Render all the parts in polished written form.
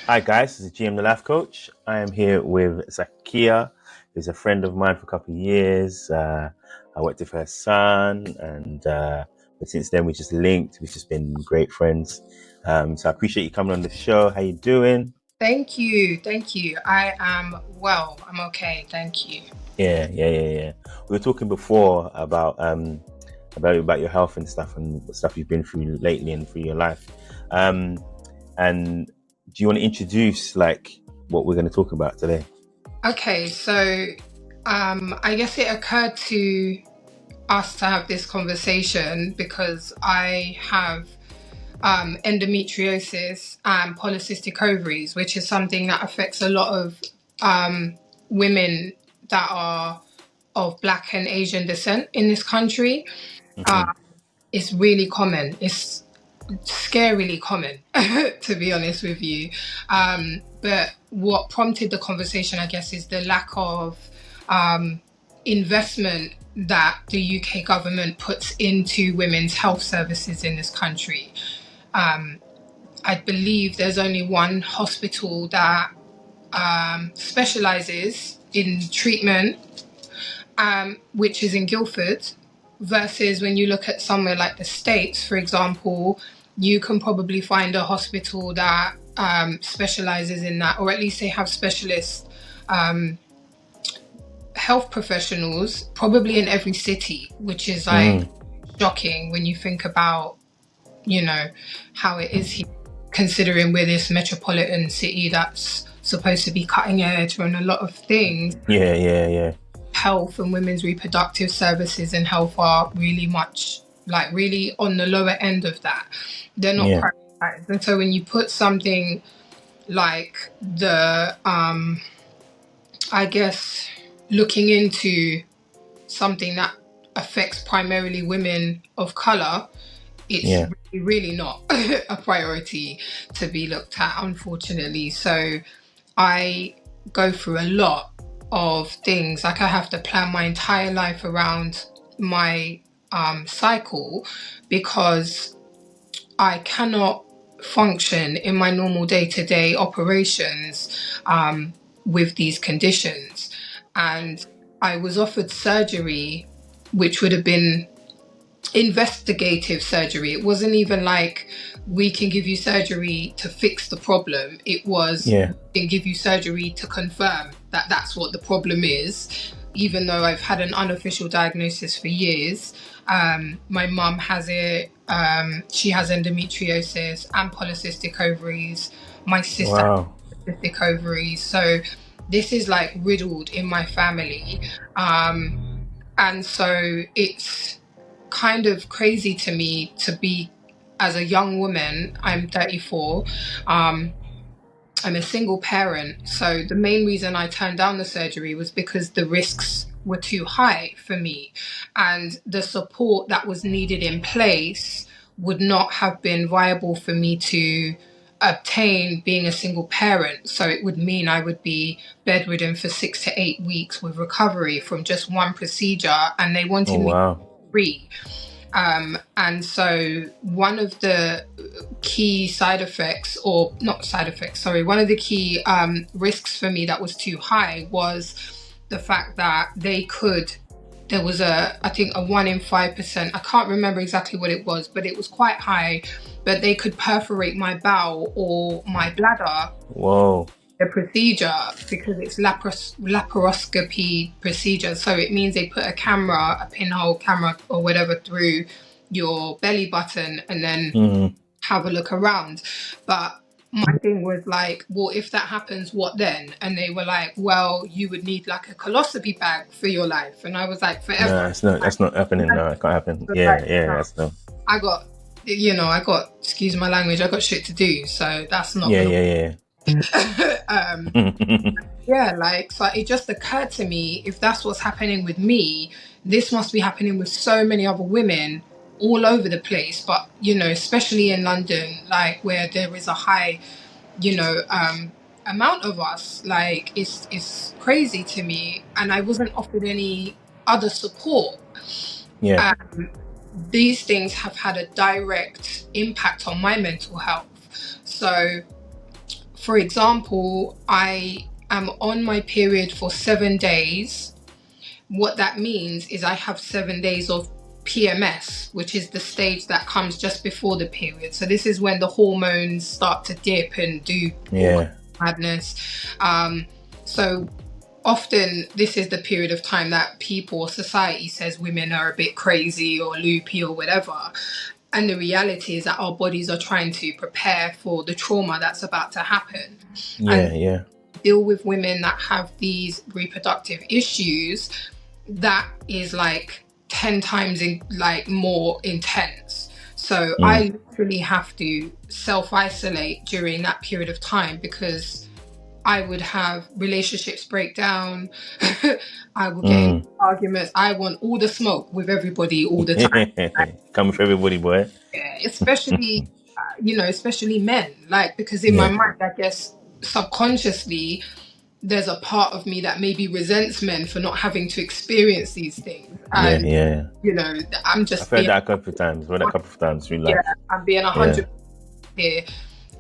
Hi guys, this is GM the Life Coach. I am here with Zakiyaa, who's a friend of mine for a couple of years. I worked with her son, and but since then we just linked. We've just been great friends. So I appreciate you coming on the show. How you doing? Thank you. Thank you. I am well. I'm okay. Thank you. Yeah. We were talking before about your health and stuff and what stuff you've been through lately and through your life. Um, and do you want to introduce like what we're going to talk about today? Okay, so I guess it occurred to us to have this conversation because I have endometriosis and polycystic ovaries, which is something that affects a lot of women that are of Black and Asian descent in this country. Hmm. It's really common. It's scarily common, to be honest with you. But what prompted the conversation, I guess, is the lack of investment that the UK government puts into women's health services in this country. I believe there's only one hospital that specializes in treatment, which is in Guildford, versus when you look at somewhere like the States, for example, you can probably find a hospital that specializes in that, or at least they have specialist health professionals probably in every city, which is like Mm. shocking when you think about, you know, how it is here, considering we're this metropolitan city that's supposed to be cutting edge on a lot of things. Yeah. Health and women's reproductive services and health are really much like really on the lower end of that. They're not Yeah. prioritized. And so when you put something like the I guess looking into something that affects primarily women of color, it's Yeah. really not a priority to be looked at, unfortunately. So I go through a lot of things. Like I have to plan my entire life around my cycle because I cannot function in my normal day-to-day operations with these conditions. And I was offered surgery, which would have been investigative surgery. It wasn't even like we can give you surgery to fix the problem. It was Yeah. we can give you surgery to confirm that that's what the problem is. Even though I've had an unofficial diagnosis for years, my mum has it. She has endometriosis and polycystic ovaries. My sister Wow. has polycystic ovaries. So this is like riddled in my family. And so it's kind of crazy to me to be, as a young woman, I'm 34, I'm a single parent. So the main reason I turned down the surgery was because the risks were too high for me. And the support that was needed in place would not have been viable for me to obtain being a single parent. So it would mean I would be bedridden for 6 to 8 weeks with recovery from just one procedure. And they Oh wanted me wow. free. And so one of the key side effects, or not side effects, sorry, one of the key risks for me that was too high was the fact that there was I think a 1 in 5%, I can't remember exactly what it was, but it was quite high, but they could perforate my bowel or my bladder, Whoa. the procedure, because it's laparoscopy procedure. So it means they put a camera, a pinhole camera or whatever through your belly button and then Mm. have a look around. But my thing was like, well, if that happens, what then? And they were like, well, you would need like a colostomy bag for your life. And I was like, No, forever. it's not. That's not happening. No, it can't happen. I was like, Yeah. no, That's no. I got, excuse my language, I got shit to do. So that's not Yeah. going Yeah. to Yeah, like, so it just occurred to me, if that's what's happening with me, this must be happening with so many other women all over the place. But, especially in London, like where there is a high, you know, amount of us, like it's crazy to me. And I wasn't offered any other support. Yeah. These things have had a direct impact on my mental health. So for example, I am on my period for 7 days. What that means is I have 7 days of PMS, which is the stage that comes just before the period. So this is when the hormones start to dip and do madness. So often this is the period of time that people or society says women are a bit crazy or loopy or whatever. And the reality is that our bodies are trying to prepare for the trauma that's about to happen. Deal with women that have these reproductive issues, that is like 10 times more intense. So I literally have to self-isolate during that period of time, because I would have relationships break down. I would get in arguments. I want all the smoke with everybody all the time. Come with everybody, boy. Yeah, especially, especially men. Like, because in my mind, I guess subconsciously, there's a part of me that maybe resents men for not having to experience these things. And, I'm just... I've heard that a couple of times. I'm being 100% here.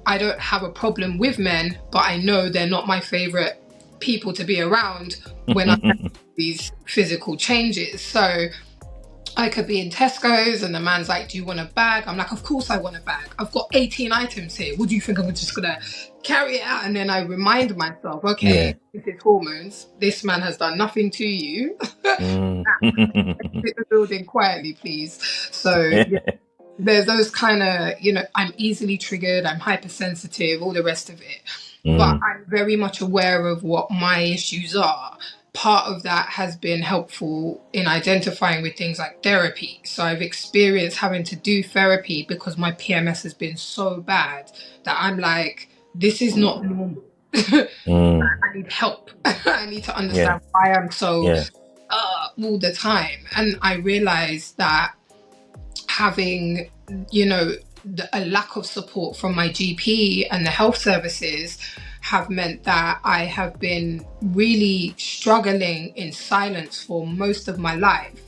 I don't have a problem with men, but I know they're not my favorite people to be around when I have these physical changes. So I could be in Tesco's and the man's like, do you want a bag? I'm like, of course I want a bag. I've got 18 items here. What do you think I'm just going to carry it out? And then I remind myself, okay, this is hormones. This man has done nothing to you. Sit the building quietly, please. So there's those kind of, I'm easily triggered, I'm hypersensitive, all the rest of it. But I'm very much aware of what my issues are. Part of that has been helpful in identifying with things like therapy. So I've experienced having to do therapy because my PMS has been so bad that I'm like, this is not normal. I need help. I need to understand why I'm so all the time. And I realized that having, a lack of support from my GP and the health services have meant that I have been really struggling in silence for most of my life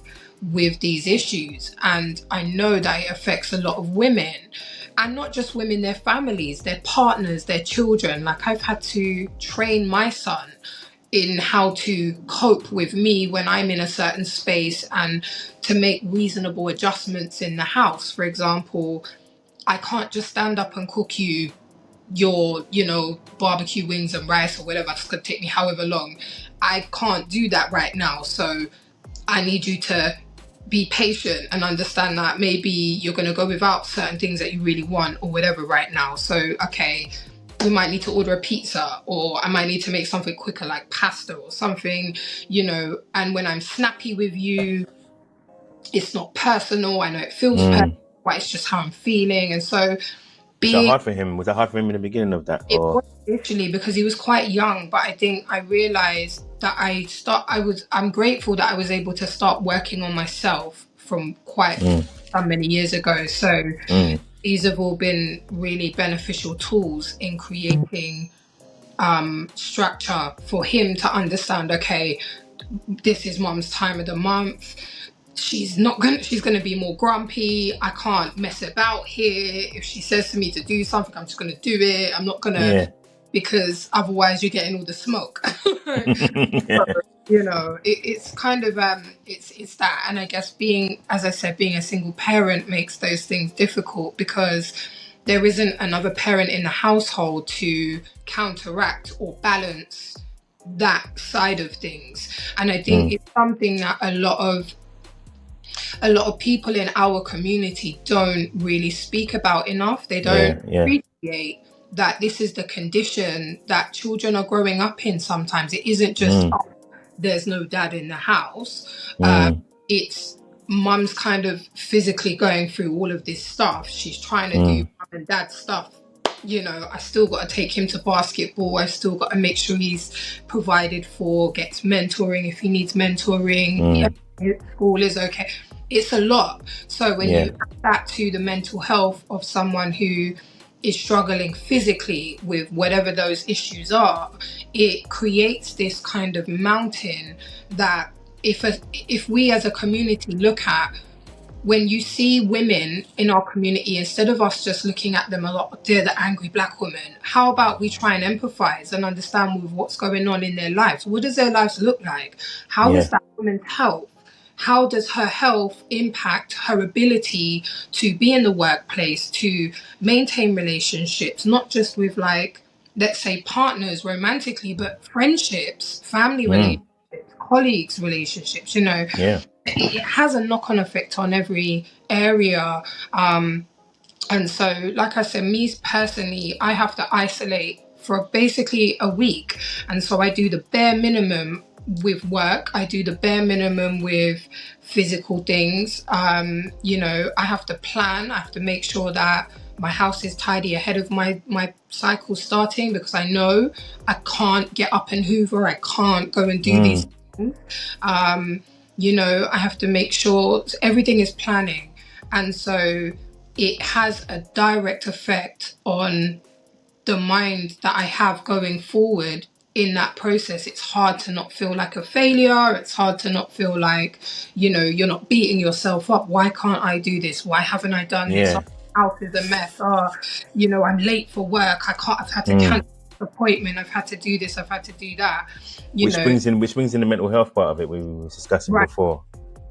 with these issues. And I know that it affects a lot of women, and not just women, their families, their partners, their children. Like, I've had to train my son in how to cope with me when I'm in a certain space and to make reasonable adjustments in the house. For example, I can't just stand up and cook you your, barbecue wings and rice or whatever. It's going to take me however long. I can't do that right now. So I need you to be patient and understand that maybe you're going to go without certain things that you really want or whatever right now. So, okay, we might need to order a pizza, or I might need to make something quicker like pasta or something, and when I'm snappy with you, it's not personal. I know it feels personal, but it's just how I'm feeling. And so Was that hard for him? Was that hard for him in the beginning of that? It was initially, because he was quite young, but I think I realized that I'm grateful that I was able to start working on myself from quite many years ago. So these have all been really beneficial tools in creating structure for him to understand, okay, this is mom's time of the month. She's gonna be more grumpy. I can't mess about here. If she says to me to do something, I'm just gonna do it. I'm not gonna, because otherwise you're getting all the smoke. So, it's kind of it's that. And I guess being a single parent makes those things difficult, because there isn't another parent in the household to counteract or balance that side of things. And I think it's something that a lot of people in our community don't really speak about enough. They don't appreciate that this is the condition that children are growing up in. Sometimes it isn't just, there's no dad in the house. It's mum's kind of physically going through all of this stuff. She's trying to do mum and dad stuff. I still got to take him to basketball. I still got to make sure he's provided for, gets mentoring if he needs mentoring. School is okay. It's a lot. So when you add that to the mental health of someone who is struggling physically with whatever those issues are, it creates this kind of mountain that if we as a community look at, when you see women in our community, instead of us just looking at them a lot, they're the angry black woman, how about we try and empathize and understand with what's going on in their lives? What does their lives look like? How Yeah. is that woman's health? How does her health impact her ability to be in the workplace, to maintain relationships, not just with, like, let's say partners romantically, but friendships, family Mm. relationships, colleagues relationships, Yeah. it has a knock-on effect on every area. And so, like I said, me personally, I have to isolate for basically a week. And so I do the bare minimum with work. I do the bare minimum with physical things. I have to plan. I have to make sure that my house is tidy ahead of my cycle starting, because I know I can't get up and hoover. I can't go and do these Mm. things. I have to make sure everything is planning. And so it has a direct effect on the mind that I have going forward in that process. It's hard to not feel like a failure. It's hard to not feel like, you're not beating yourself up. Why can't I do this? Why haven't I done this? Yeah. Oh, my house is a mess. I'm late for work. I've had to Mm. cancel an appointment. I've had to do this. I've had to do that. Which brings in the mental health part of it we were discussing Right. before.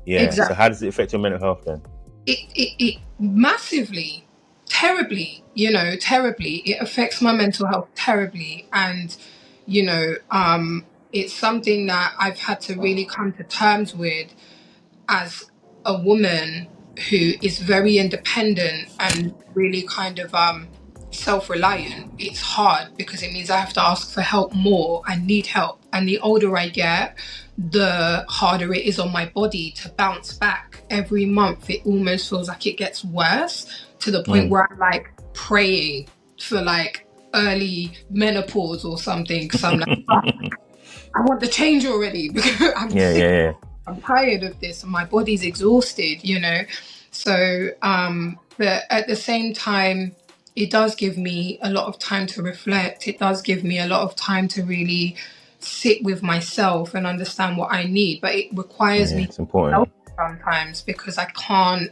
Yeah. So Exactly. how does it affect your mental health then? It massively, terribly, terribly. It affects my mental health terribly. And, it's something that I've had to really come to terms with as a woman who is very independent and really kind of self-reliant. It's hard because it means I have to ask for help more. I need help. And the older I get, the harder it is on my body to bounce back. Every month, it almost feels like it gets worse, to the point where I'm like praying for like early menopause or something. Because I'm like, I want the change already because I'm Yeah. sick. Yeah. I'm tired of this and my body's exhausted. So, but at the same time, it does give me a lot of time to reflect. It does give me a lot of time to really sit with myself and understand what I need. But it requires Yeah. me It's important. sometimes, because I can't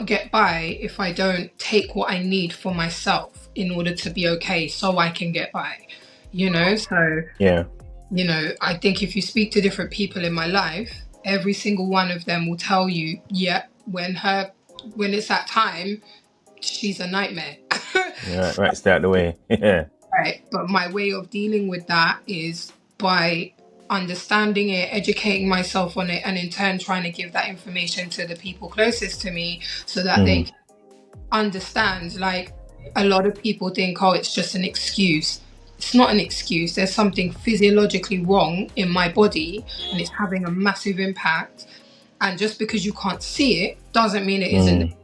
get by if I don't take what I need for myself in order to be okay, so I can get by. So Yeah. I think if you speak to different people in my life, every single one of them will tell you, yeah, when it's that time, she's a nightmare. Yeah. Right. Stay out the way. Yeah. Right. But my way of dealing with that is by understanding it, educating myself on it, and in turn trying to give that information to the people closest to me so that they Mm. can understand. Like, a lot of people think, oh, it's just an excuse. It's not an excuse. There's something physiologically wrong in my body and it's having a massive impact. And just because you can't see it doesn't mean it isn't. Mm.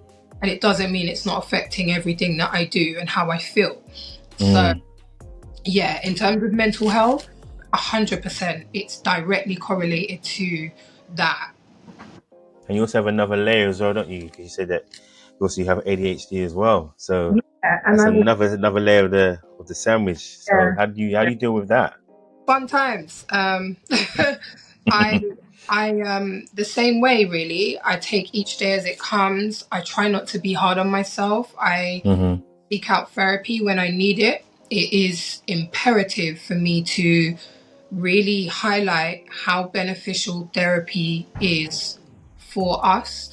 And it doesn't mean it's not affecting everything that I do and how I feel. So, Mm. yeah, in terms of mental health, 100%, it's directly correlated to that. And you also have another layer as well, don't you? Because you said that you also have ADHD as well. So Yeah, and that's I'm another layer of the sandwich. So yeah, how do you deal with that? fun times. I the same way, really. I take each day as it comes. I try not to be hard on myself. I Mm-hmm. seek out therapy when I need it. It is imperative for me to really highlight how beneficial therapy is for us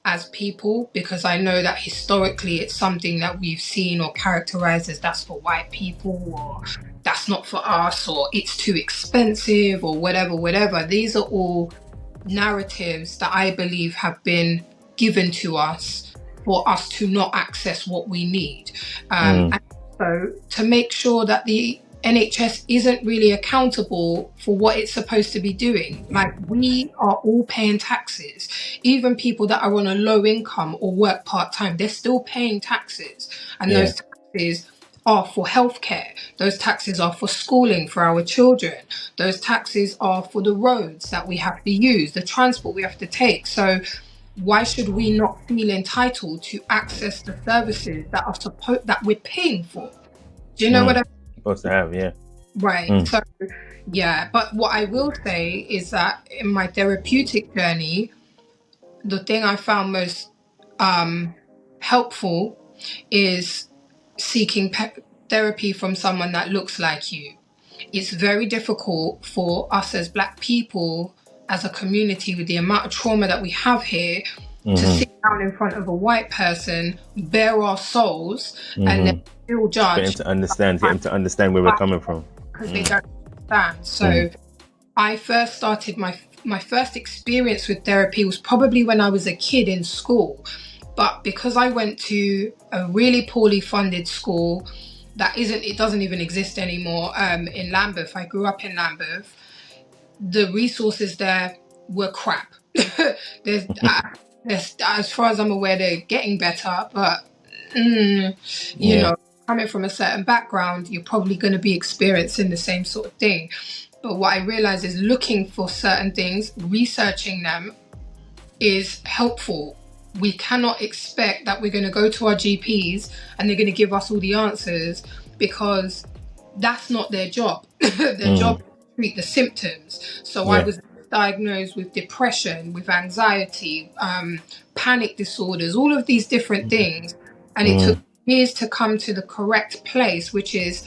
as people, because I know that historically it's something that we've seen or characterized as that's for white people, or that's not for us, or it's too expensive, or whatever. These are all narratives that I believe have been given to us for us to not access what we need. Mm. And so to make sure that the NHS isn't really accountable for what it's supposed to be doing. Like, we are all paying taxes. Even people that are on a low income or work part-time, they're still paying taxes. And Yeah. those taxes are for healthcare. Those taxes are for schooling for our children. Those taxes are for the roads that we have to use, the transport we have to take. So why should we not feel entitled to access the services that we're paying for? Do you know what Mm. I Supposed to have, yeah. Right. Mm. So, yeah. But what I will say is that in my therapeutic journey, the thing I found most helpful is seeking therapy from someone that looks like you. It's very difficult for us as Black people, as a community, with the amount of trauma that we have here, to sit down in front of a white person, bare our souls, and then feel judged. Get them to understand where we're coming from. Because they don't understand. So I first started my first experience with therapy was probably when I was a kid in school. But because I went to a really poorly funded school it doesn't even exist anymore, in Lambeth. I grew up in Lambeth. The resources there were crap. there's, as far as I'm aware, they're getting better, but you know, coming from a certain background, you're probably going to be experiencing the same sort of thing. But what I realized is looking for certain things, researching them, is helpful. We cannot expect that we're going to go to our GPs and they're going to give us all the answers, because that's not their job. Their job is to treat the symptoms. So I was diagnosed with depression, with anxiety, panic disorders, all of these different things. And it took years to come to the correct place, which is,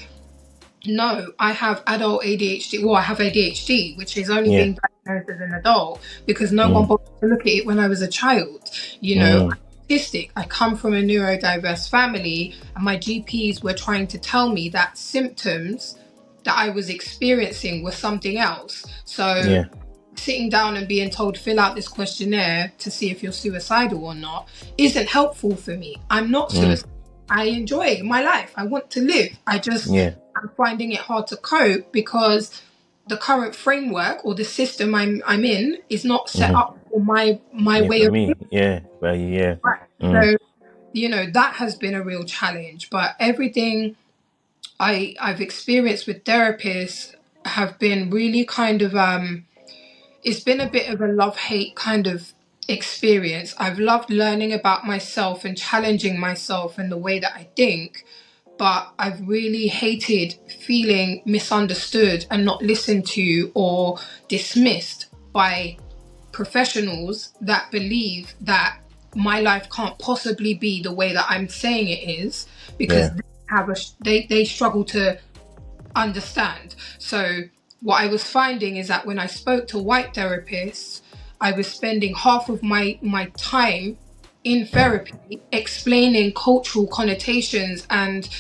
no, I have adult ADHD. Well, I have ADHD, which is only being diagnosed as an adult because no one bothered to look at it when I was a child. You know, I'm autistic. I come from a neurodiverse family, and my GPs were trying to tell me that symptoms that I was experiencing were something else. So sitting down and being told, fill out this questionnaire to see if you're suicidal or not, isn't helpful for me. I'm not suicidal. I enjoy my life. I want to live. I'm finding it hard to cope because the current framework or the system I'm in is not set up for my way of living. Right. So, you know, that has been a real challenge. But everything I've experienced with therapists have been really kind of it's been a bit of a love-hate kind of experience. I've loved learning about myself and challenging myself and the way that I think, but I've really hated feeling misunderstood and not listened to or dismissed by professionals that believe that my life can't possibly be the way that I'm saying it is, because they struggle to understand. So what I was finding is that when I spoke to white therapists, I was spending half of my time in therapy explaining cultural connotations and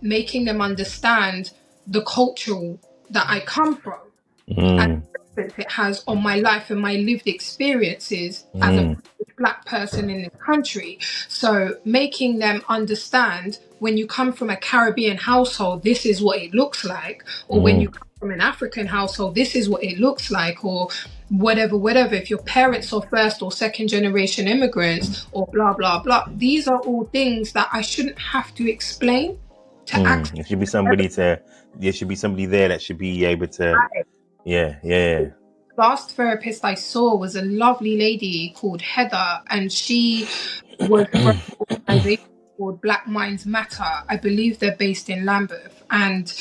making them understand the culture that I come from and the influence it has on my life and my lived experiences as a Black person in this country. So making them understand, when you come from a Caribbean household, this is what it looks like, or when you come from an African household, this is what it looks like, or whatever. If your parents are first or second generation immigrants, or blah blah blah, these are all things that I shouldn't have to explain to access. There should be somebody there that should be able to Last therapist I saw was a lovely lady called Heather, and she was from an organization called Black Minds Matter. I believe they're based in Lambeth, and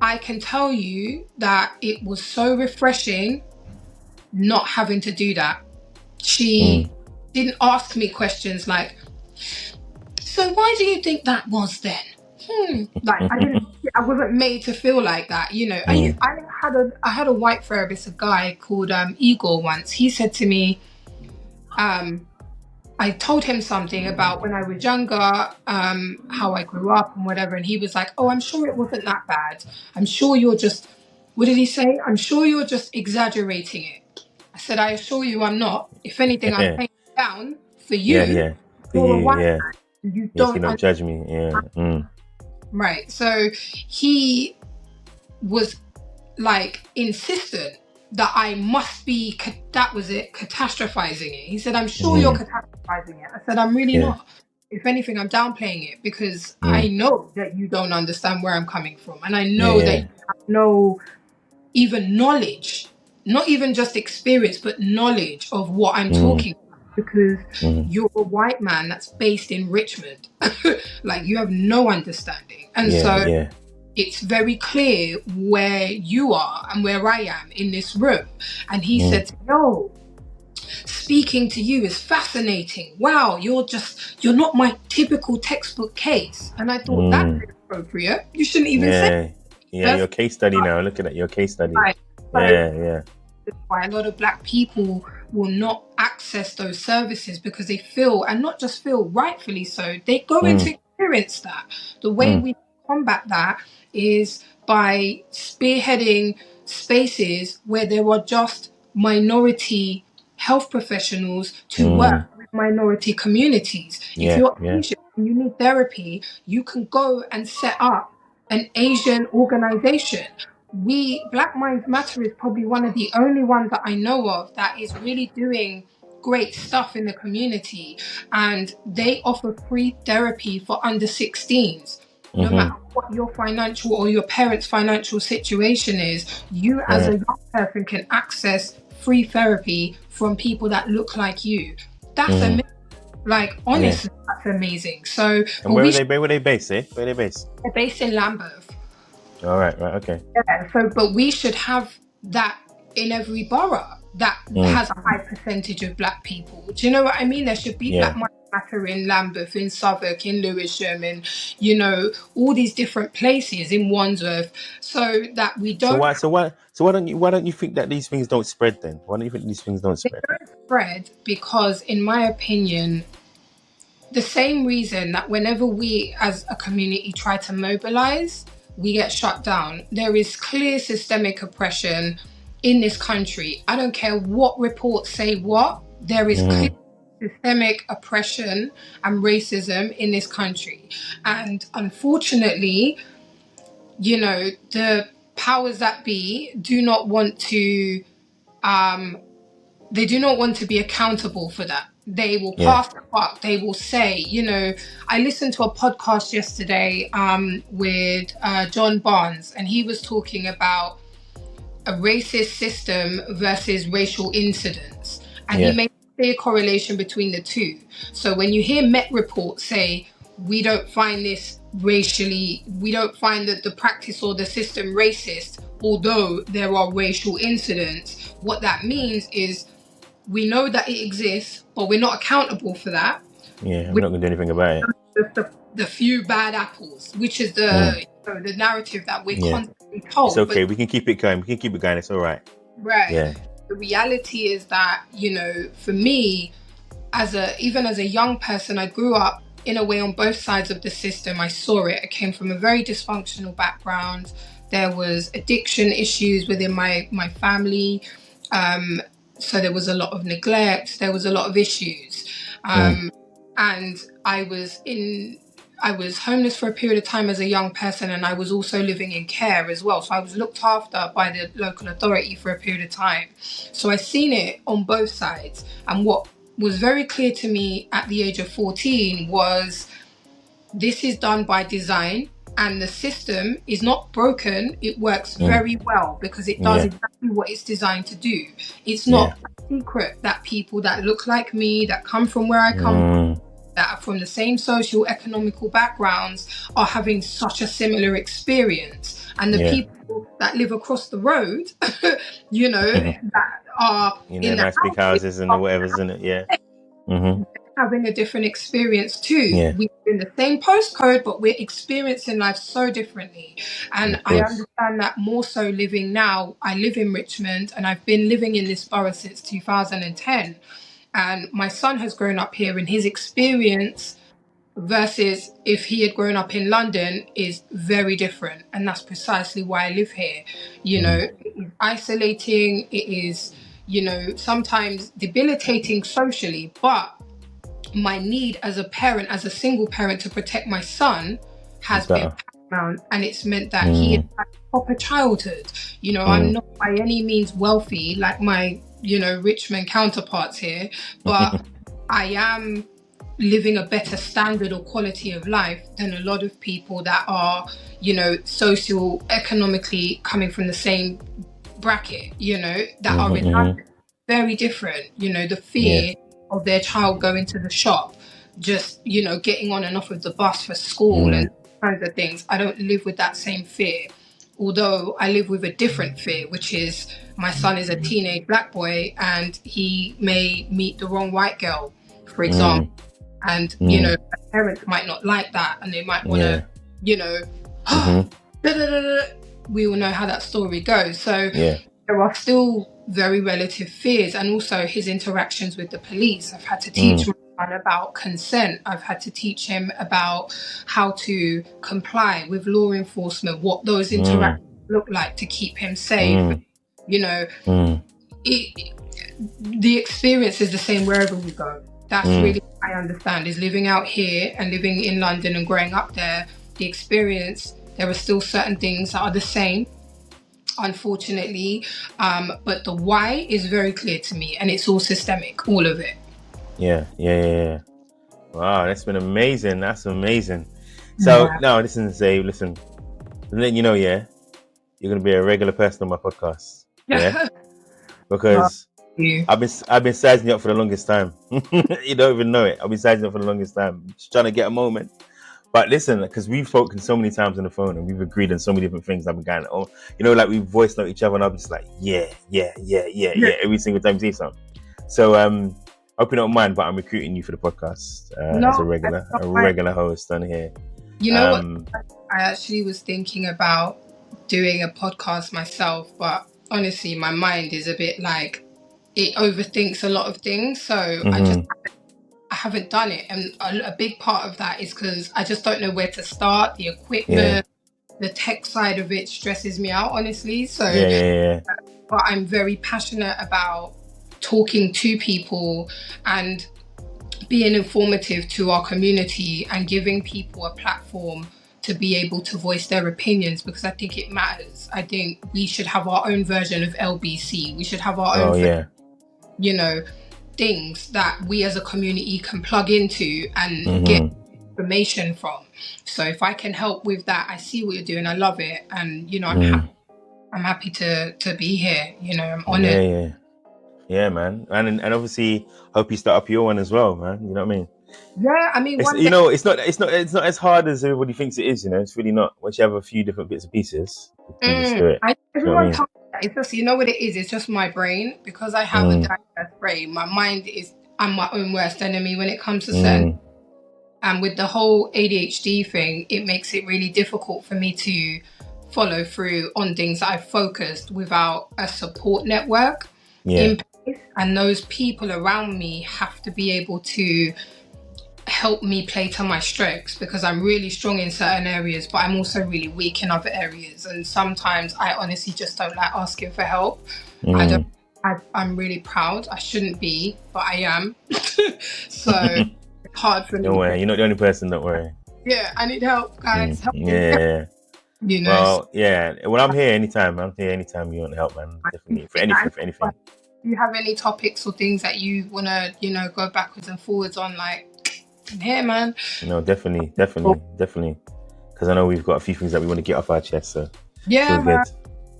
I can tell you that it was so refreshing not having to do that. She didn't ask me questions like, so why do you think that was then? Like I wasn't made to feel like that, you know. I had a white therapist, a guy called Igor once. He said to me, I told him something about when I was younger, how I grew up and whatever, and he was like, oh, I'm sure it wasn't that bad. I'm sure you're just, what did he say? I'm sure you're just exaggerating it. I said, I assure you I'm not. If anything, I'm playing it down for you. You're a white man. You don't judge me. Right. So he was like insistent that I must be, catastrophizing it. He said, I'm sure you're catastrophizing it. I said, I'm really not. If anything, I'm downplaying it because I know that you don't understand where I'm coming from. And I know that you have no even knowledge, not even just experience, but knowledge of what I'm talking about. Because you're a white man that's based in Richmond. Like, you have no understanding. And it's very clear where you are and where I am in this room. And he said, no, speaking to you is fascinating. Wow, you're not my typical textbook case. And I thought that's inappropriate. You shouldn't even say Yeah. Yeah, that's your case study now. Look at that, your case study. right. So Yeah, yeah. why a lot of Black people will not access those services because they feel, and not just feel, rightfully so, they go into experience that. The way we combat that is by spearheading spaces where there are just minority health professionals to work with minority communities. If Yeah, you're yeah. Asian and you need therapy, you can go and set up an Asian organization. Black Minds Matter is probably one of the only ones that I know of that is really doing great stuff in the community, and they offer free therapy for under 16s. No matter what your financial or your parents' financial situation is, you as a young person can access free therapy from people that look like you. That's amazing. Like, honestly, that's amazing. So, And where were they based, eh? Where are they based? they're based in Lambeth. All right, okay. Yeah, so, but we should have that in every borough that has a high percentage of Black people. Do you know what I mean? There should be Black Minds Matter in Lambeth, in Southwark, in Lewisham, in, you know, all these different places, in Wandsworth, so that we don't So why don't you think that these things don't spread then? Why don't you think these things don't spread? spread, because in my opinion, the same reason that whenever we as a community try to mobilize, we get shut down. There is clear systemic oppression in this country. I don't care what reports say what, there is clear systemic oppression and racism in this country. And unfortunately, you know, the powers that be do not want to they do not want to be accountable for that. They will pass the buck. They will say, you know, I listened to a podcast yesterday with John Barnes, and he was talking about a racist system versus racial incidents. And he made a clear correlation between the two. So when you hear Met Report say, we don't find this racially, we don't find that the practice or the system racist, although there are racial incidents, what that means is we know that it exists, but we're not accountable for that. Yeah, we're not going to do anything about it. The few bad apples, which is the the narrative that we're constantly told. It's okay. We can keep it going. It's all right. Right. Yeah. The reality is that, you know, for me, even as a young person, I grew up in a way on both sides of the system. I saw it. I came from a very dysfunctional background. There was addiction issues within my family. So there was a lot of neglect. There was a lot of issues. And I was homeless for a period of time as a young person, and I was also living in care as well. So I was looked after by the local authority for a period of time. So I've seen it on both sides. And what was very clear to me at the age of 14 was this is done by design, and the system is not broken. It works very well because it does exactly what it's designed to do. It's not a secret that people that look like me, that come from where I come from, that are from the same socio-economical backgrounds, are having such a similar experience. And the people that live across the road, you know, that are in the nice big houses and whatever, isn't it? Yeah. Having a different experience too. We're in the same postcode, but we're experiencing life so differently. And I understand that more so living now. I live in Richmond, and I've been living in this borough since 2010. And my son has grown up here, and his experience versus if he had grown up in London is very different. And that's precisely why I live here. You know, it is isolating. It is, you know, sometimes debilitating socially, but my need as a parent, as a single parent, to protect my son has been paramount, and it's meant that he has had a proper childhood. You know, I'm not by any means wealthy like my, you know, Richmond counterparts here, but I am living a better standard or quality of life than a lot of people that are, you know, socio-economically coming from the same bracket, you know, that are in London. Very different, you know, the fear of their child going to the shop, just, you know, getting on and off of the bus for school and kinds of things. I don't live with that same fear. although I live with a different fear, which is my son is a teenage black boy and he may meet the wrong white girl, for example. And, you know, parents might not like that and they might want to, you know, we all know how that story goes. So there are still very relative fears, and also his interactions with the police. I've had to teach my son about consent. I've had to teach him about how to comply with law enforcement, what those interactions look like to keep him safe. You know, the experience is the same wherever we go. That's really what I understand, is living out here and living in London and growing up there. The experience, there are still certain things that are the same, unfortunately, but the why is very clear to me, and it's all systemic, all of it. Yeah. Wow, that's been amazing. That's amazing. So now, listen, Zay, listen, I'm letting you know, you're gonna be a regular person on my podcast, because I've been sizing you up for the longest time. You don't even know it. I've been sizing up for the longest time, just trying to get a moment. But listen, because we've spoken so many times on the phone and we've agreed on so many different things. I've been going, you know, like we voice note each other, and I'm just like, yeah, every single time you say something. So, hope you don't mind, but I'm recruiting you for the podcast as a regular host on here. You know what? I actually was thinking about doing a podcast myself, but honestly, my mind is a bit like, it overthinks a lot of things. So I haven't done it. And a big part of that is because I just don't know where to start. The equipment, the tech side of it stresses me out, honestly. So, but I'm very passionate about talking to people and being informative to our community and giving people a platform to be able to voice their opinions, because I think it matters. I think we should have our own version of LBC. We should have our own, you know, things that we as a community can plug into and get information from. So if I can help with that, I see what you're doing. I love it. And, you know, I'm happy to be here. You know, I'm honored. Yeah, man. And obviously hope you start up your one as well, man. You know what I mean? Yeah, I mean, it's not as hard as everybody thinks it is, you know. It's really not. Once you have a few different bits and pieces, you can just do it. Everyone tells me that. It's just, you know what it is? It's just my brain. Because I have a diverse brain, my mind I'm my own worst enemy when it comes to certain. And with the whole ADHD thing, it makes it really difficult for me to follow through on things that I've focused without a support network in place. And those people around me have to be able to help me play to my strengths, because I'm really strong in certain areas, but I'm also really weak in other areas. And sometimes I honestly just don't like asking for help. I'm really proud. I shouldn't be, but I am. So it's hard for me. Don't worry, you're not the only person, don't worry. Yeah, I need help, guys. Help me. You know. Well, well, I'm here anytime. You want help, man. Definitely. For anything. Do you have any topics or things that you want to, you know, go backwards and forwards on? Like, I'm here, man. No, definitely. Because I know we've got a few things that we want to get off our chest. So yeah, man.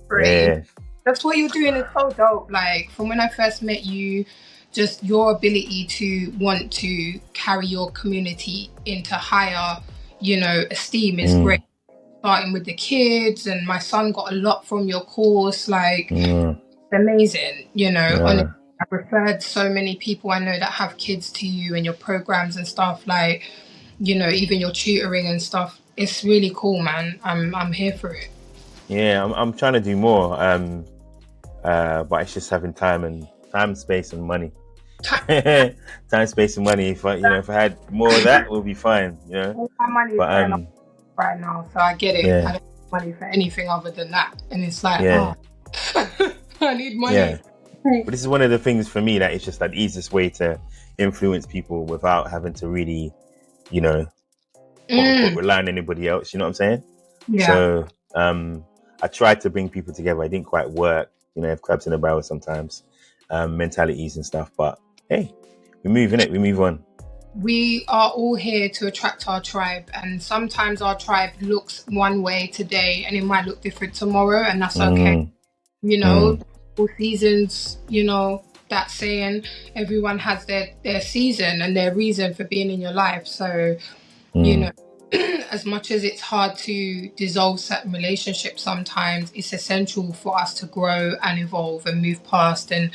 Great. Yeah. That's what you're doing is so dope. Like, from when I first met you, just your ability to want to carry your community into higher, you know, esteem is great. Starting with the kids, and my son got a lot from your course. Like, it's amazing, you know. I've referred so many people I know that have kids to you and your programs and stuff, like, you know, even your tutoring and stuff. It's really cool, man. I'm here for it. Yeah, I'm trying to do more, but it's just having time, space, and money. Time, space, and money. If I had more of that, we'll be fine. You know, my money is right now, so I get it. Yeah. I don't have money for anything other than that, and it's like, I need money. Yeah. But this is one of the things for me that it's just like the easiest way to influence people without having to really, you know, rely on anybody else. You know what I'm saying? Yeah. So I tried to bring people together. It didn't quite work. You know, have crabs in a barrel sometimes, mentalities and stuff. But hey, we move, innit? We move on. We are all here to attract our tribe, and sometimes our tribe looks one way today and it might look different tomorrow, and that's okay. You know, all seasons, you know, that saying, everyone has their season and their reason for being in your life. So, you know, as much as it's hard to dissolve certain relationships sometimes, it's essential for us to grow and evolve and move past. And,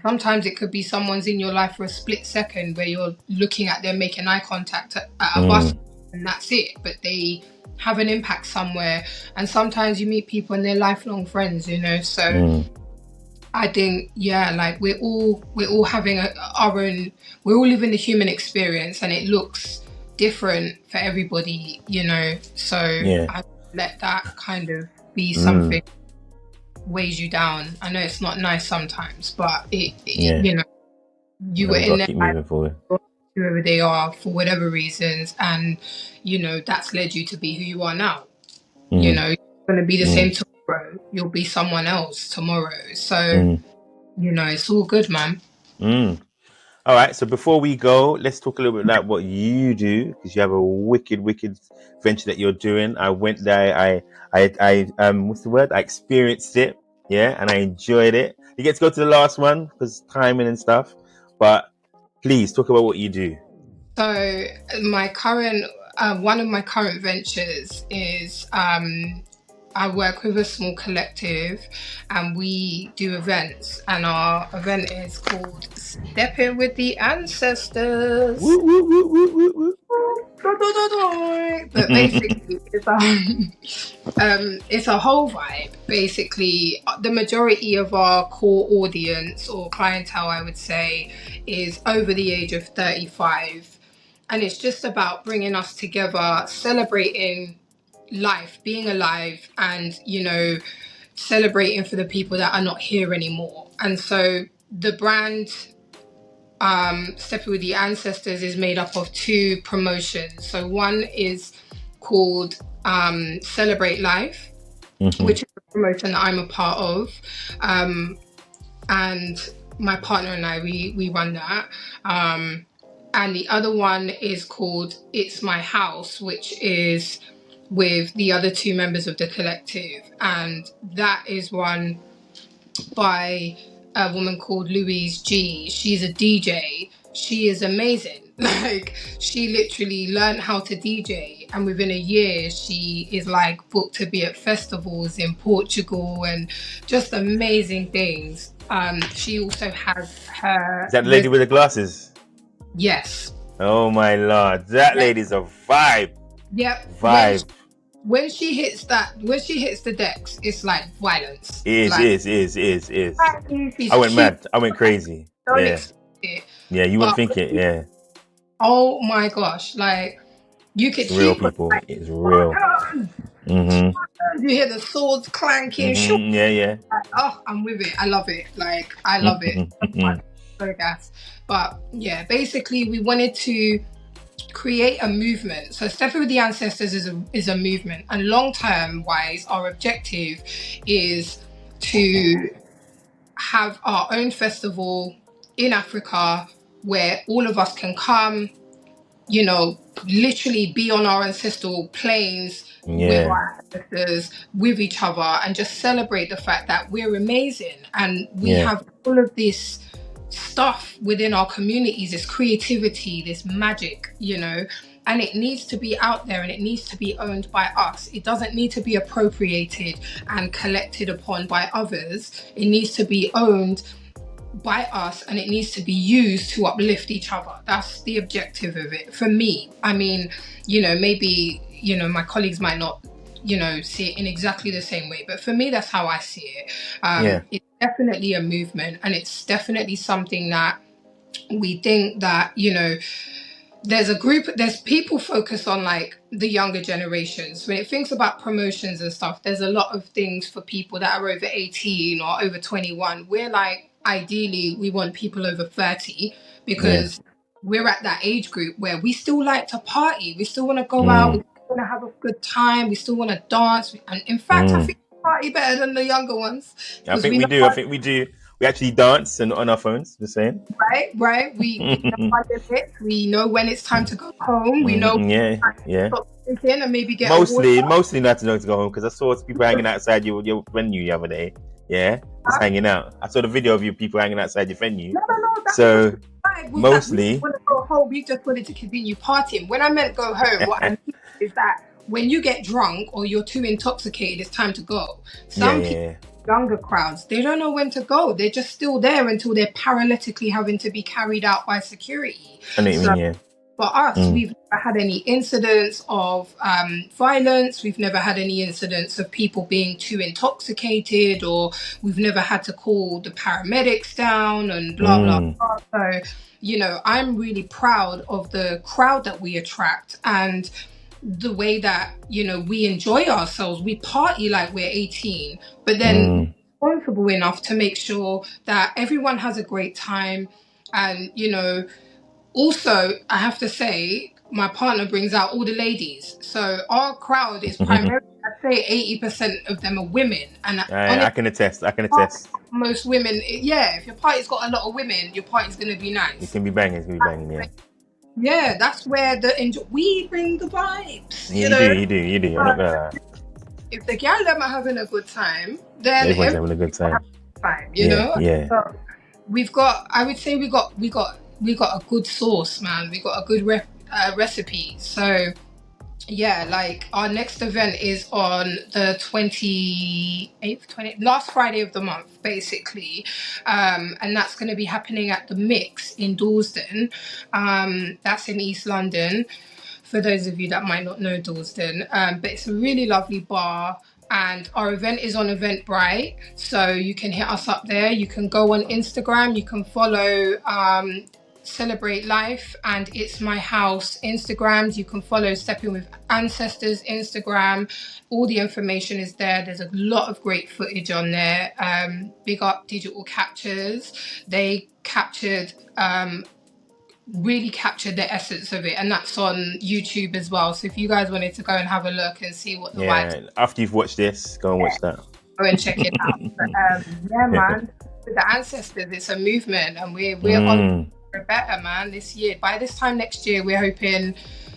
sometimes it could be someone's in your life for a split second where you're looking at them making eye contact at a bus and that's it. But they have an impact somewhere. And sometimes you meet people and they're lifelong friends, so I think, like we're all having our own, we're all living the human experience, and it looks different for everybody, so I let that kind of be something weighs you down. I know it's not nice sometimes, but you were in keep moving forward, whoever they are for whatever reasons, and that's led you to be who you are now. You're going to be the same tomorrow, you'll be someone else tomorrow, so it's all good, man. All right, so before we go, let's talk a little bit about what you do, because you have a wicked venture that you're doing. I went there, I what's the word? I experienced it, and I enjoyed it. You get to go to the last one because timing and stuff, but please talk about what you do. So my current, one of my current ventures is I work with a small collective and we do events, and our event is called Stepping with the Ancestors. Woo, woo, woo, woo, woo, woo. But basically it's a whole vibe. Basically, the majority of our core audience or clientele, I would say, is over the age of 35. And it's just about bringing us together, celebrating life, being alive, and celebrating for the people that are not here anymore. And so the brand Stepping with the Ancestors is made up of two promotions. So one is called Celebrate Life, which is a promotion that I'm a part of, and my partner and I, we run that. And the other one is called It's My House, which is with the other two members of the collective, and that is run by a woman called Louise G. She's a DJ. She is amazing. Like, she literally learned how to DJ, and within a year she is like booked to be at festivals in Portugal and just amazing things. She also has her... Is that the lady with the glasses? Yes. Oh my Lord, that lady's a vibe. Yep. Vibe. When she hits the decks, it's like violence. It is. I went mad. I went crazy. Don't expect it. Yeah, you wouldn't think it. Yeah. Oh my gosh! Like, you could see real people. Like, it's real. You hear the swords clanking. Yeah. Like, oh, I'm with it. I love it. Like, I love it. So gas. But yeah, basically, we wanted to create a movement. So Stepping with the Ancestors is a movement, and long-term wise, our objective is to have our own festival in Africa where all of us can come, literally be on our ancestral plains with our ancestors, with each other, and just celebrate the fact that we're amazing and we have all of this stuff within our communities, this creativity, this magic, and it needs to be out there and it needs to be owned by us. It doesn't need to be appropriated and collected upon by others. It needs to be owned by us, and it needs to be used to uplift each other. That's the objective of it for me. I mean, maybe my colleagues might not see it in exactly the same way, but for me, that's how I see it. It's definitely a movement, and it's definitely something that we think that there's people focused on like the younger generations. When it thinks about promotions and stuff, there's a lot of things for people that are over 18 or over 21. We're like, ideally we want people over 30 because we're at that age group where we still like to party, we still want to go out, we want to have a good time, we still want to dance, and in fact I think we party better than the younger ones. I think we do. We actually dance and on our phones, the same. Right. We know our limits. We know when it's time to go home. We know and maybe get mostly not to know to go home, because I saw people hanging outside your venue the other day. Yeah, just hanging out. I saw the video of you people hanging outside your venue. No. So mostly, we want to go home. We just wanted to continue partying. When I meant go home, what I mean is that when you get drunk or you're too intoxicated, it's time to go. Yeah, Some yeah, people, yeah. younger crowds, they don't know when to go. They're just still there until they're paralytically having to be carried out by security. I know what you So mean, yeah. for us, Mm. we've never had any incidents of violence. We've never had any incidents of people being too intoxicated, or we've never had to call the paramedics down and blah, blah, Mm. blah. So, you know, I'm really proud of the crowd that we attract and the way that, you know, we enjoy ourselves. We party like we're 18, but then responsible enough to make sure that everyone has a great time. And, you know, also, I have to say, my partner brings out all the ladies. So our crowd is primarily, I'd say 80% of them are women. And I honestly, can attest. I can attest. most women, yeah, if your party's got a lot of women, your party's going to be It nice. can be banging. It can be banging. Yeah. Yeah, that's where we bring the vibes, Yeah, you you know. do. You do. You do. I'm not gonna lie. If the gal them are having a good time, then Everyone's everyone's having a good time. having a good time, you Yeah. know. Yeah. So we've got, I would say, we got a good sauce, man. We got a good recipe. So yeah, like our next event is on the 28th, last Friday of the month, basically. And that's going to be happening at the Mix in Dalston. That's in East London, for those of you that might not know Dalston. But it's a really lovely bar. And our event is on Eventbrite, so you can hit us up there. You can go on Instagram. You can follow Celebrate Life and It's My House Instagrams. You can follow Stepping with Ancestors Instagram. All the information is there. There's a lot of great footage on there. Big up Digital Captures. They really captured the essence of it, and that's on YouTube as well. So if you guys wanted to go and have a look and see what the vibes, Yeah. After you've watched this, go and watch that. go and check it out. But yeah, man, with the Ancestors, it's a movement, and we're on better, man, this year. By this time next year, we're hoping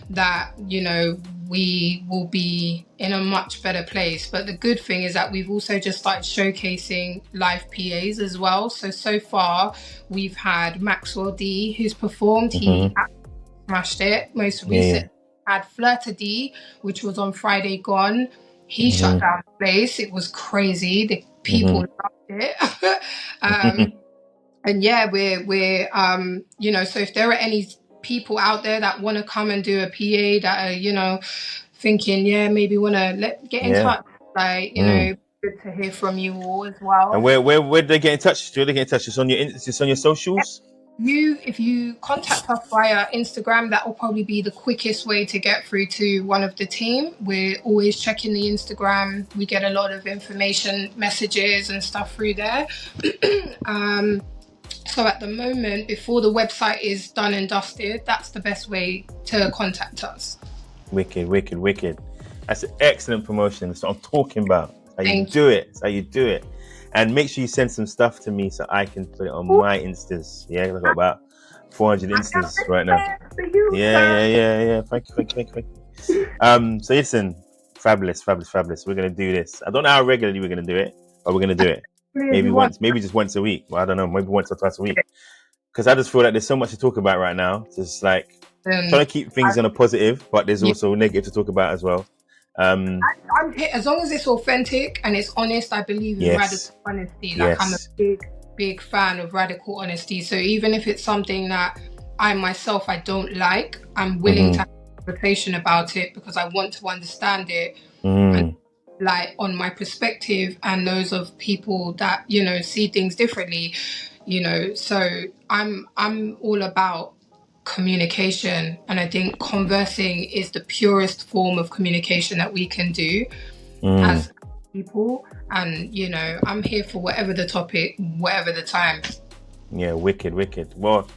that, you know, we will be in a much better place. But the good thing is that we've also just started showcasing live PAs as well. So far we've had Maxwell D, who's performed. He smashed it. Most recently had Flirta D, which was on Friday gone. He shut down the place. It was crazy. The people loved it. And yeah, we're you know, so if there are any people out there that want to come and do a PA that are, you know, thinking, yeah, maybe want to get in touch, like, you know, good to hear from you all as well. And where do they get in touch? Do they get in touch? It's on your socials. If you contact us via Instagram, that will probably be the quickest way to get through to one of the team. We're always checking the Instagram. We get a lot of information, messages and stuff through there. So at the moment, before the website is done and dusted, that's the best way to contact us. Wicked. That's an excellent promotion. That's what I'm talking about. That's how you do it. And make sure you send some stuff to me so I can put it on my Instas. Yeah, I've got about 400 Instas right now. Yeah. Thank you. So listen, fabulous. We're gonna do this. I don't know how regularly we're gonna do it, but we're gonna do it. Maybe just once a week. Well, I don't know, maybe once or twice a week. Because I just feel like there's so much to talk about right now. Just like trying to keep things on a positive, but there's also negative to talk about as well. I'm here, as long as it's authentic and it's honest. I believe in radical honesty. Like I'm a big fan of radical honesty. So even if it's something that I myself I don't like, I'm willing to have a conversation about it because I want to understand it. And, like, on my perspective and those of people that, you know, see things differently, you know. So I'm all about communication, and I think conversing is the purest form of communication that we can do as people. And, you know, I'm here for whatever the topic, whatever the time. Yeah, wicked. Well,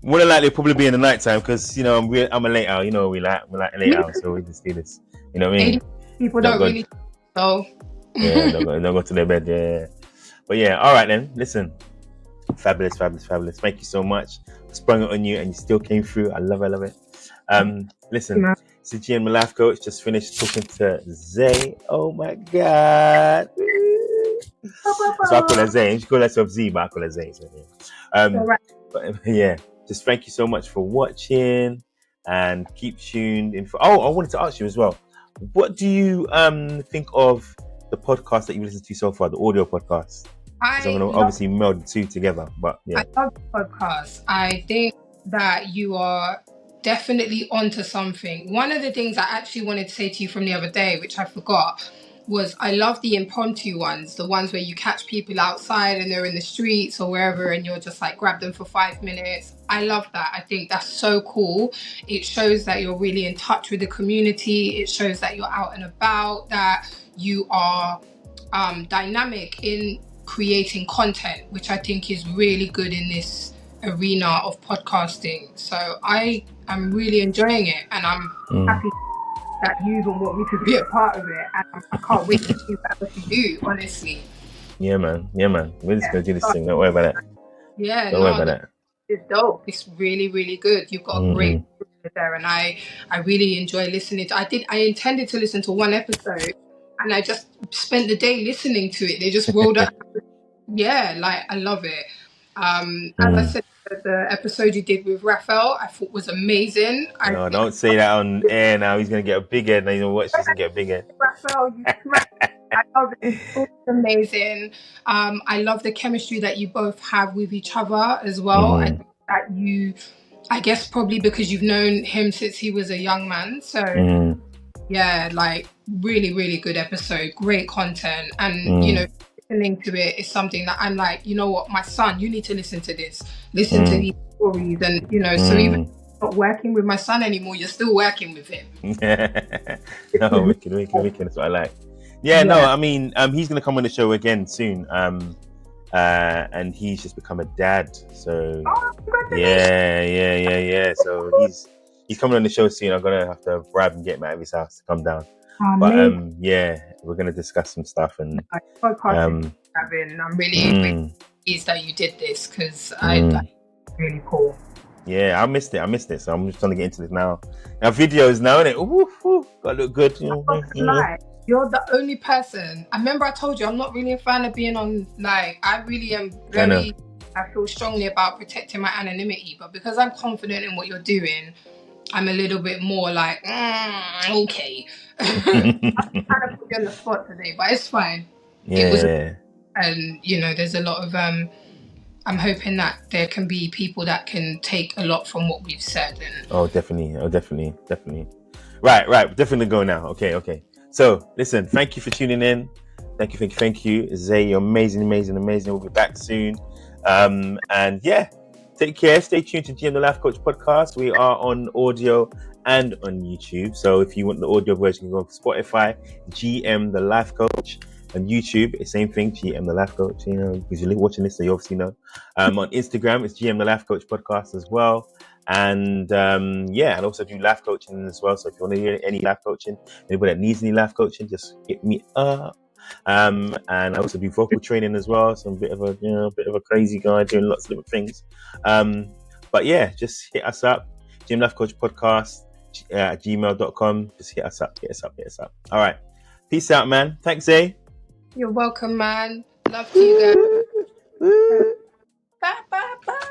more than likely probably be in the night time because, you know, I'm a late owl. You know, we like a late owl, so we just do this. You know what I mean? People don't really know. Yeah, don't go to their bed. Yeah. But yeah, all right then. Listen, fabulous. Thank you so much. Sprung it on you and you still came through. I love it. Listen, Zakiyaa, my life coach, just finished talking to Zay. Oh my God. So I call her Zay. She calls herself Z, but I call her Zay. So, yeah. But yeah, just thank you so much for watching. and keep tuned in for. Oh, I wanted to ask you as well. What do you think of the podcast that you listened to so far, the audio podcast? Because I'm I going to love obviously meld the two together, but yeah. I love the podcast. I think that you are definitely onto something. One of the things I actually wanted to say to you from the other day, which I forgot, was I love the impromptu ones, the ones where you catch people outside and they're in the streets or wherever and you're just like grab them for 5 minutes. I love that. I think that's so cool. It shows that you're really in touch with the community. It shows that you're out and about, that you are dynamic in creating content, which I think is really good in this arena of podcasting. So I am really enjoying it, and I'm happy that you even want me to be a part of it, and I can't wait to see what you do, honestly. Yeah, man. We're just going to do this Yeah, thing. Don't worry about that. yeah, Don't worry about that. it's dope. It's really, really good. You've got a great there, and I really enjoy listening to. I intended to listen to one episode, and I just spent the day listening to it. They just rolled up. Yeah, like I love it. As I said, the episode you did with Raphael, I thought was amazing. No, don't say that on air now. He's going to get a big head. Now he's going to watch this and get a big head. Raphael, you smashed it. I love it. It's amazing. I love the chemistry that you both have with each other as well. I think that I guess probably because you've known him since he was a young man. So yeah, like really, really good episode, great content. And, you know, listening to it is something that I'm like, you know what, my son, you need to listen to this, listen to these stories. And, you know, so even not working with my son anymore, you're still working with him. No, wicked. That's what I like. Yeah, no, I mean, he's going to come on the show again soon. And he's just become a dad. So yeah. So he's coming on the show soon. I'm gonna have to bribe and get him out of his house to come down. But yeah, we're gonna discuss some stuff and I'm really pleased that you did this because I really cool. Yeah, I missed it. So I'm just trying to get into this now. Now videos now, innit? Gotta look good. You're the only person. I remember I told you I'm not really a fan of being on. Like, I really am I feel strongly about protecting my anonymity, but because I'm confident in what you're doing, I'm a little bit more like, okay. I'm kind of put you on the spot today, but it's fine. Yeah. And you know, there's a lot of I'm hoping that there can be people that can take a lot from what we've said. And definitely. Right. Definitely go now. Okay. So, listen, thank you for tuning in. Thank you. Zay, you're amazing. We'll be back soon. And yeah, take care. Stay tuned to GM the Life Coach podcast. We are on audio and on YouTube. So if you want the audio version, you can go on Spotify, GM the Life Coach. On YouTube, it's same thing, GM the Life Coach. You know, because you're watching this, so you obviously know. On Instagram, it's GM the Life Coach podcast as well. And I also do life coaching as well. So if you want to hear any life coaching, anybody that needs any life coaching, just hit me up. And I also do vocal training as well. So I'm a bit of a crazy guy doing lots of different things. But yeah, just hit us up. GM Life Coach podcast at gmail.com. Just hit us up. All right. Peace out, man. Thanks, Zay. You're welcome, man. Love to you guys. Bye.